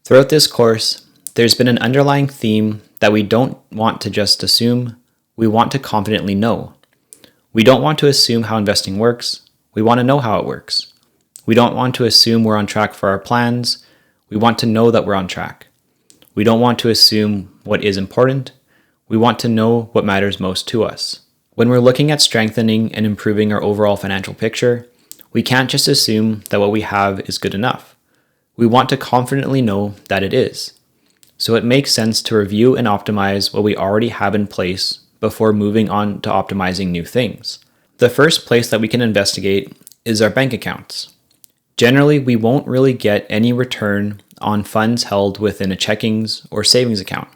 Throughout this course, there's been an underlying theme that we don't want to just assume, we want to confidently know. We don't want to assume how investing works, we want to know how it works. We don't want to assume we're on track for our plans, we want to know that we're on track. We don't want to assume what is important, we want to know what matters most to us. When we're looking at strengthening and improving our overall financial picture, we can't just assume that what we have is good enough. We want to confidently know that it is. So it makes sense to review and optimize what we already have in place before moving on to optimizing new things. The first place that we can investigate is our bank accounts. Generally, we won't really get any return on funds held within a checkings or savings account,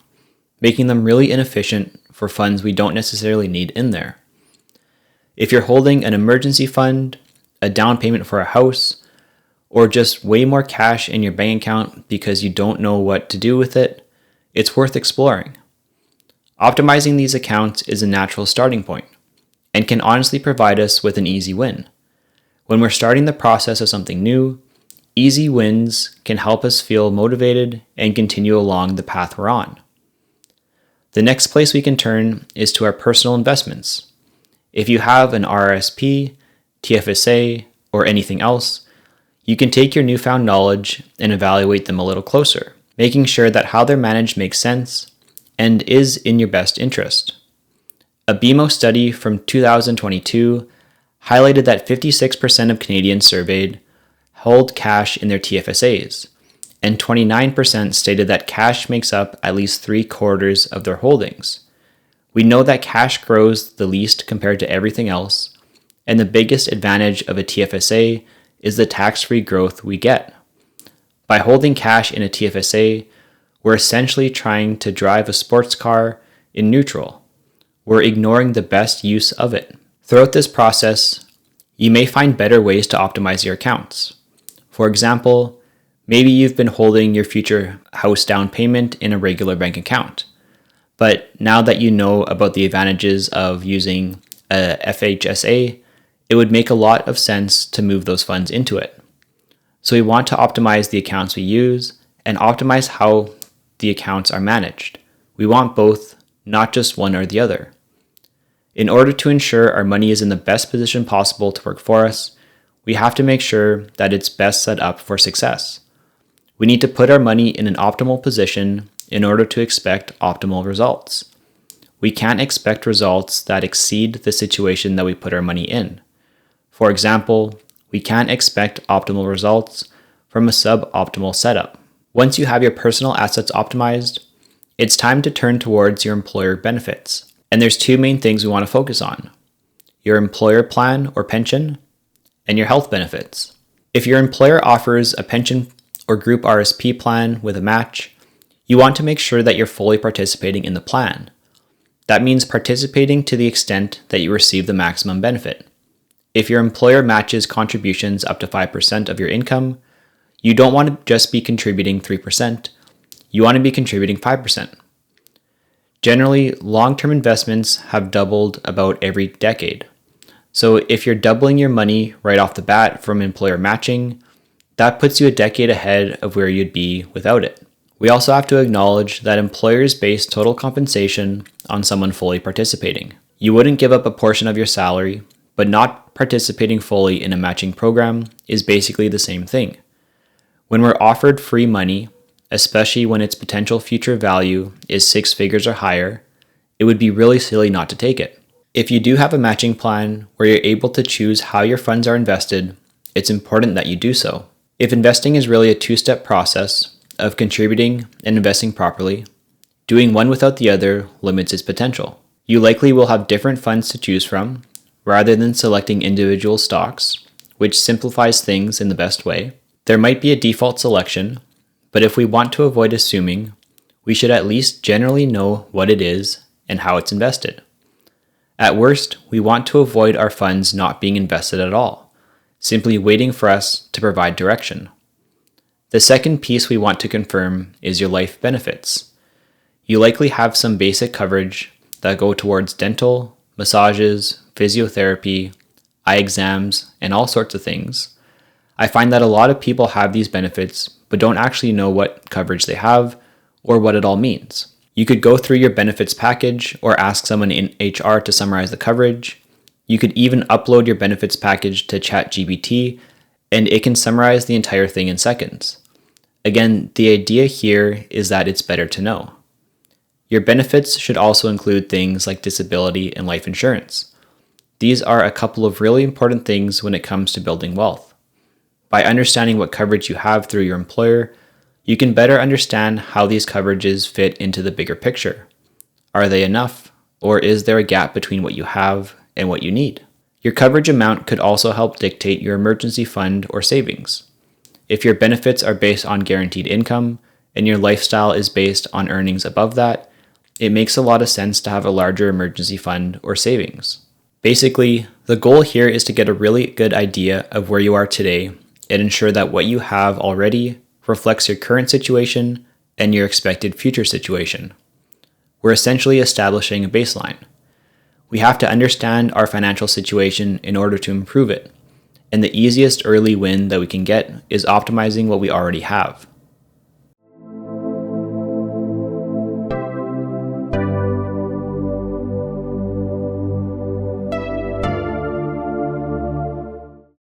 making them really inefficient for funds we don't necessarily need in there. If you're holding an emergency fund, a down payment for a house, or just way more cash in your bank account because you don't know what to do with it, it's worth exploring. Optimizing these accounts is a natural starting point and can honestly provide us with an easy win. When we're starting the process of something new, easy wins can help us feel motivated and continue along the path we're on. The next place we can turn is to our personal investments. If you have an RRSP, TFSA, or anything else, you can take your newfound knowledge and evaluate them a little closer, making sure that how they're managed makes sense and is in your best interest. A BMO study from 2022 highlighted that 56% of Canadians surveyed hold cash in their TFSAs, and 29% stated that cash makes up at least 3/4 of their holdings. We know that cash grows the least compared to everything else, and the biggest advantage of a TFSA is the tax-free growth we get. By holding cash in a TFSA, we're essentially trying to drive a sports car in neutral. We're ignoring the best use of it. Throughout this process, you may find better ways to optimize your accounts. For example, maybe you've been holding your future house down payment in a regular bank account. But now that you know about the advantages of using a FHSA, it would make a lot of sense to move those funds into it. So we want to optimize the accounts we use and optimize how the accounts are managed. We want both, not just one or the other. In order to ensure our money is in the best position possible to work for us, we have to make sure that it's best set up for success. We need to put our money in an optimal position in order to expect optimal results. We can't expect results that exceed the situation that we put our money in. For example, we can't expect optimal results from a suboptimal setup. Once you have your personal assets optimized, it's time to turn towards your employer benefits. And there's two main things we want to focus on: your employer plan or pension, and your health benefits. If your employer offers a pension or group RSP plan with a match, you want to make sure that you're fully participating in the plan. That means participating to the extent that you receive the maximum benefit. If your employer matches contributions up to 5% of your income, you don't want to just be contributing 3%, you want to be contributing 5%. Generally, long-term investments have doubled about every decade. So if you're doubling your money right off the bat from employer matching, that puts you a decade ahead of where you'd be without it. We also have to acknowledge that employers base total compensation on someone fully participating. You wouldn't give up a portion of your salary, but not participating fully in a matching program is basically the same thing. When we're offered free money, especially when its potential future value is 6 figures or higher, it would be really silly not to take it. If you do have a matching plan where you're able to choose how your funds are invested, it's important that you do so. If investing is really a two-step process of contributing and investing properly, doing one without the other limits its potential. You likely will have different funds to choose from, rather than selecting individual stocks, which simplifies things in the best way. There might be a default selection, but if we want to avoid assuming, we should at least generally know what it is and how it's invested. At worst, we want to avoid our funds not being invested at all, simply waiting for us to provide direction. The second piece we want to confirm is your life benefits. You likely have some basic coverage that go towards dental, massages, physiotherapy, eye exams, and all sorts of things. I find that a lot of people have these benefits but don't actually know what coverage they have or what it all means. You could go through your benefits package or ask someone in HR to summarize the coverage. You could even upload your benefits package to ChatGPT, and it can summarize the entire thing in seconds. Again, the idea here is that it's better to know. Your benefits should also include things like disability and life insurance. These are a couple of really important things when it comes to building wealth. By understanding what coverage you have through your employer, you can better understand how these coverages fit into the bigger picture. Are they enough, or is there a gap between what you have and what you need? Your coverage amount could also help dictate your emergency fund or savings. If your benefits are based on guaranteed income and your lifestyle is based on earnings above that, it makes a lot of sense to have a larger emergency fund or savings. Basically, the goal here is to get a really good idea of where you are today and ensure that what you have already reflects your current situation and your expected future situation. We're essentially establishing a baseline. We have to understand our financial situation in order to improve it, and the easiest early win that we can get is optimizing what we already have.